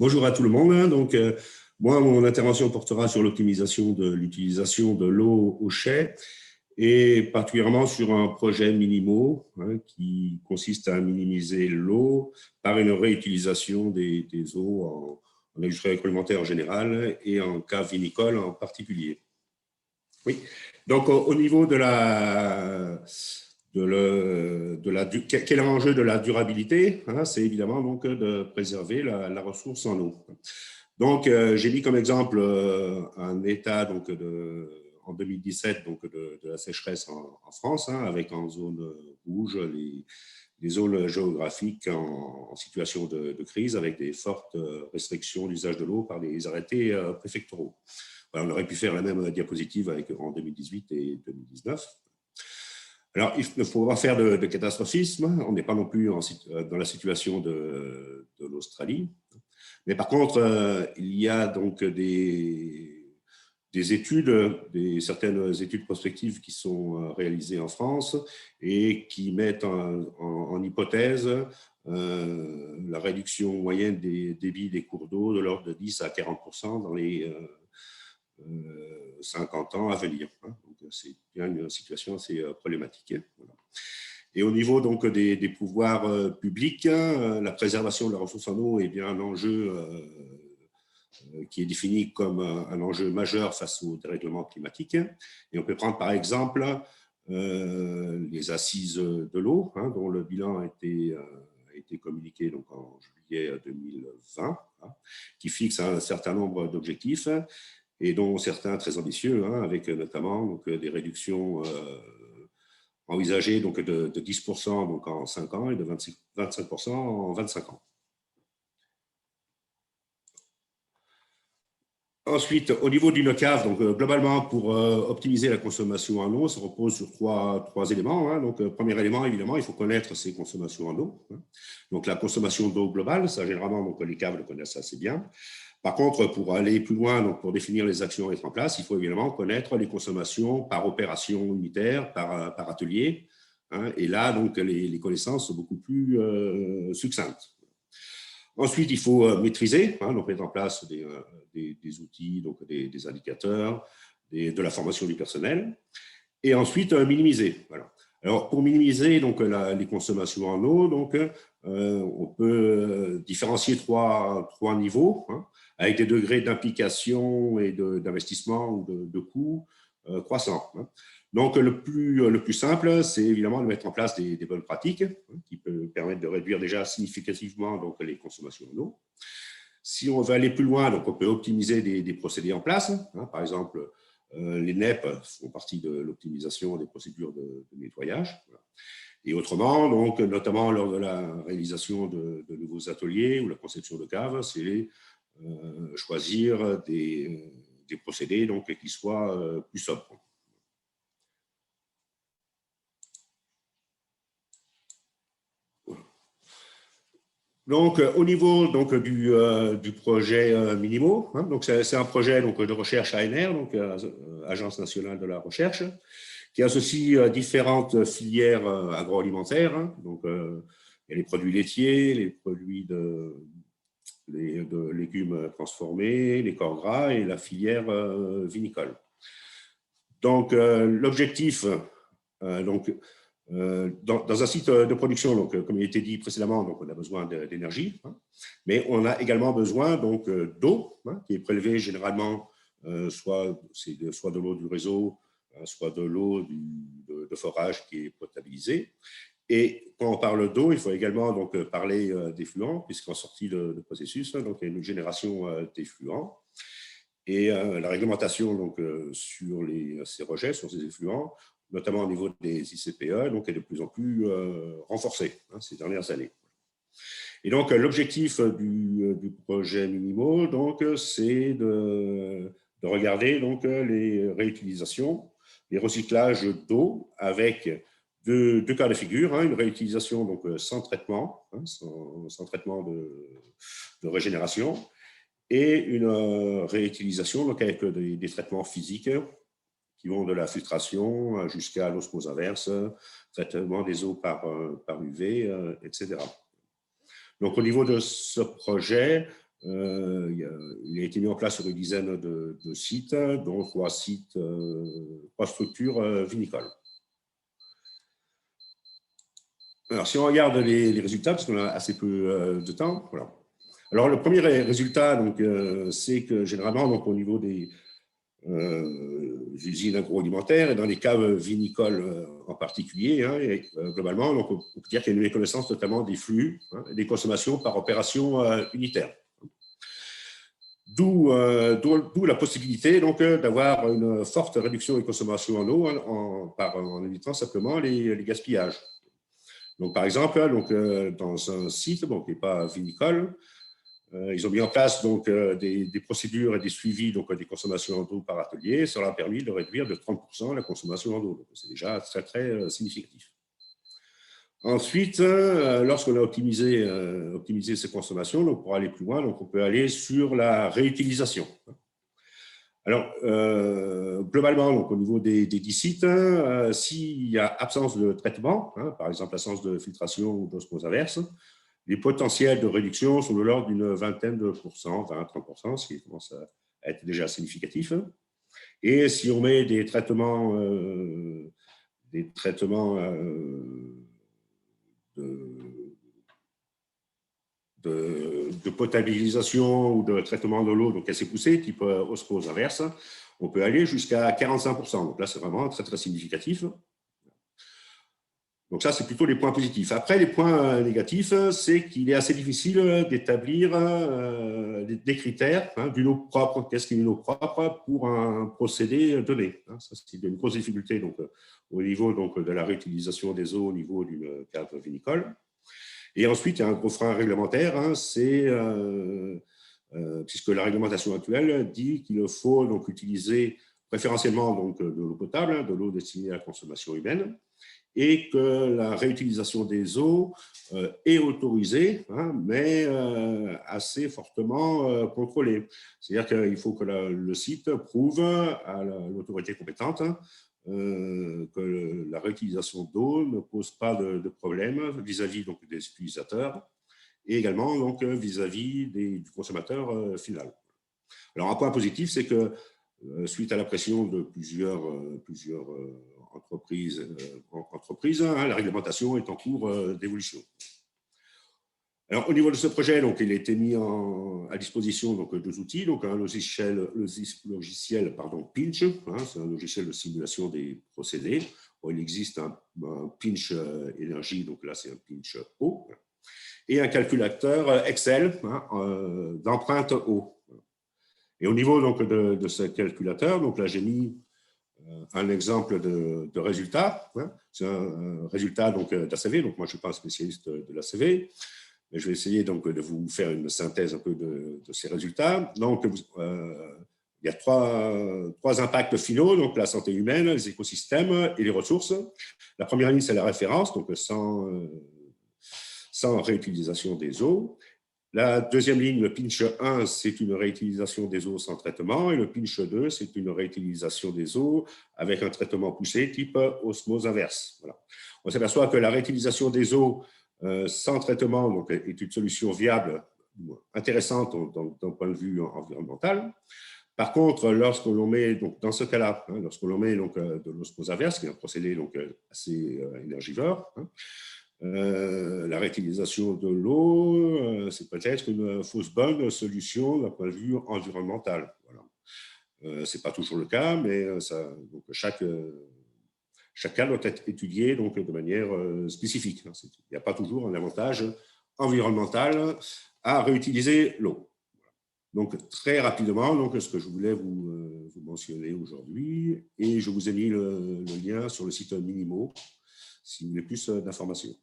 Bonjour à tout le monde. Donc, moi, mon intervention portera sur l'optimisation de l'utilisation de l'eau au chai et particulièrement sur un projet Minimo qui consiste à minimiser l'eau par une réutilisation des eaux en industrie agroalimentaire en général et en cave vinicole en particulier. Oui. Donc, au niveau de quel est l'enjeu de la durabilité, c'est évidemment donc de préserver la ressource en eau. Donc, j'ai mis comme exemple un état donc, en 2017 donc, de la sécheresse en France, avec en zone rouge les zones géographiques en situation de crise avec des fortes restrictions d'usage de l'eau par des arrêtés préfectoraux. Voilà, on aurait pu faire la même diapositive en 2018 et 2019. Alors, il ne faut pas faire de catastrophisme. On n'est pas non plus dans la situation de l'Australie. Mais par contre, il y a donc certaines études prospectives qui sont réalisées en France et qui mettent en hypothèse la réduction moyenne des débits des cours d'eau de l'ordre de 10 à 40% dans les 50 ans à venir. Donc, c'est bien une situation assez problématique. Voilà. Et au niveau donc, des pouvoirs publics, la préservation de la ressource en eau est bien un enjeu qui est défini comme un enjeu majeur face au dérèglement climatique. Et on peut prendre par exemple les assises de l'eau, dont le bilan a été communiqué donc, en juillet 2020, qui fixe un certain nombre d'objectifs et dont certains très ambitieux, avec notamment donc, des réductions envisagées donc, de 10% donc, en 5 ans et de 25% en 25 ans. Ensuite, au niveau d'une cave, donc, globalement, pour optimiser la consommation en eau, ça repose sur trois éléments. Donc, premier élément, évidemment, il faut connaître ses consommations en eau. Donc, la consommation d'eau globale, ça, généralement, donc, les caves le connaissent assez bien. Par contre, pour aller plus loin, donc pour définir les actions à mettre en place, il faut évidemment connaître les consommations par opération unitaire, par atelier. Et là, donc, les connaissances sont beaucoup plus succinctes. Ensuite, il faut maîtriser, donc mettre en place des outils, donc des indicateurs, de la formation du personnel. Et ensuite, minimiser. Voilà. Alors, pour minimiser donc, les consommations en eau, donc, on peut différencier trois niveaux, avec des degrés d'implication et d'investissement ou de coûts croissants. Donc, le plus simple, c'est évidemment de mettre en place des bonnes pratiques qui peuvent permettre de réduire déjà significativement donc, les consommations en eau. Si on veut aller plus loin, donc, on peut optimiser des procédés en place. Par exemple, les NEP font partie de l'optimisation des procédures de nettoyage. Et autrement, donc, notamment lors de la réalisation de nouveaux ateliers ou la conception de caves, c'est choisir des procédés donc, qui soient plus sobres. Donc, au niveau donc, du projet Minimo, donc c'est un projet donc, de recherche ANR, donc Agence nationale de la recherche, qui associe différentes filières agroalimentaires. Donc, il y a les produits laitiers, les produits de légumes transformés, les corps gras et la filière vinicole. Donc, l'objectif, dans un site de production, donc, comme il a été dit précédemment, donc, on a besoin d'énergie, mais on a également besoin d'eau qui est prélevée généralement soit de l'eau du réseau, soit de l'eau de forage qui est potabilisée. Et quand on parle d'eau, il faut également donc, parler d'effluents, puisqu'en sortie de processus, donc, il y a une génération d'effluents. Et la réglementation donc, sur ces rejets, sur ces effluents, notamment au niveau des ICPE, donc, est de plus en plus renforcée ces dernières années. Et donc, l'objectif du projet Minimo, c'est de regarder donc, les réutilisations, les recyclages d'eau avec deux cas de figure, une réutilisation donc, sans traitement, sans traitement de régénération, et une réutilisation donc, avec des traitements physiques qui vont de la filtration jusqu'à l'osmose inverse, traitement des eaux par UV, etc. Donc, au niveau de ce projet, il a été mis en place sur une dizaine de sites, dont 3 sites, 3 structures vinicoles. Alors, si on regarde les résultats, parce qu'on a assez peu de temps, voilà. Alors, le premier résultat, c'est que généralement, donc, au niveau des usines agroalimentaires et dans les caves vinicoles en particulier, hein, globalement, donc, on peut dire qu'il y a une méconnaissance notamment des flux, hein, des consommations par opération unitaire. D'où la possibilité d'avoir une forte réduction des consommations en eau en évitant simplement les gaspillages. Donc, par exemple, dans un site qui n'est pas vinicole, ils ont mis en place des procédures et des suivis des consommations en eau par atelier. Ça leur a permis de réduire de 30% la consommation en eau. C'est déjà très, très significatif. Ensuite, lorsqu'on a optimisé ces consommations, pour aller plus loin, on peut aller sur la réutilisation. Alors, globalement, au niveau des 10 sites, s'il y a absence de traitement, hein, par exemple absence de filtration ou d'osmose inverse, les potentiels de réduction sont de l'ordre d'une vingtaine de pourcents, 20-30%, ce qui commence à être déjà significatif. Et si on met des traitements de potabilisation ou de traitement de l'eau donc assez poussé, type osmose inverse, on peut aller jusqu'à 45%. Donc là, c'est vraiment très, très significatif. Donc ça, c'est plutôt les points positifs. Après, les points négatifs, c'est qu'il est assez difficile d'établir des critères d'une eau propre. Qu'est-ce qu'une eau propre pour un procédé donné? Ça, c'est une grosse difficulté au niveau de la réutilisation des eaux au niveau d'une cave vinicole. Et ensuite, il y a un gros frein réglementaire, puisque la réglementation actuelle dit qu'il faut utiliser préférentiellement de l'eau potable, de l'eau destinée à la consommation humaine, et que la réutilisation des eaux est autorisée, mais assez fortement contrôlée. C'est-à-dire qu'il faut que le site prouve à l'autorité compétente que la réutilisation d'eau ne pose pas de problème vis-à-vis des utilisateurs et également vis-à-vis du consommateur final. Alors, un point positif, c'est que suite à la pression de plusieurs entreprises, la réglementation est en cours d'évolution. Alors, au niveau de ce projet, il a été mis à disposition deux outils, un logiciel Pinch, c'est un logiciel de simulation des procédés. Il existe un Pinch énergie, donc là c'est un Pinch eau, et un calculateur Excel d'empreinte eau. Et au niveau de ce calculateur, là j'ai mis un exemple de résultat. C'est un résultat d'ACV, donc moi je ne suis pas un spécialiste de l'ACV, mais je vais essayer de vous faire une synthèse un peu de ces résultats. Donc, il y a trois impacts finaux, donc la santé humaine, les écosystèmes et les ressources. La première ligne, c'est la référence, donc sans réutilisation des eaux. La deuxième ligne, le pinch 1, c'est une réutilisation des eaux sans traitement, et le pinch 2, c'est une réutilisation des eaux avec un traitement poussé type osmose inverse. Voilà. On s'aperçoit que la réutilisation des eaux sans traitement est une solution viable, intéressante d'un point de vue environnemental. Par contre, lorsqu'on l'on met, dans ce cas-là, lorsqu'on l'on met de l'osmose inverse, qui est un procédé assez énergivore, la réutilisation de l'eau, c'est peut-être une fausse bonne solution d'un point de vue environnemental. Voilà. Ce n'est pas toujours le cas, mais chaque cas doit être étudié de manière spécifique. Il n'y a pas toujours un avantage environnemental à réutiliser l'eau. Donc, très rapidement, ce que je voulais vous mentionner aujourd'hui, et je vous ai mis le lien sur le site Minimo si vous voulez plus d'informations.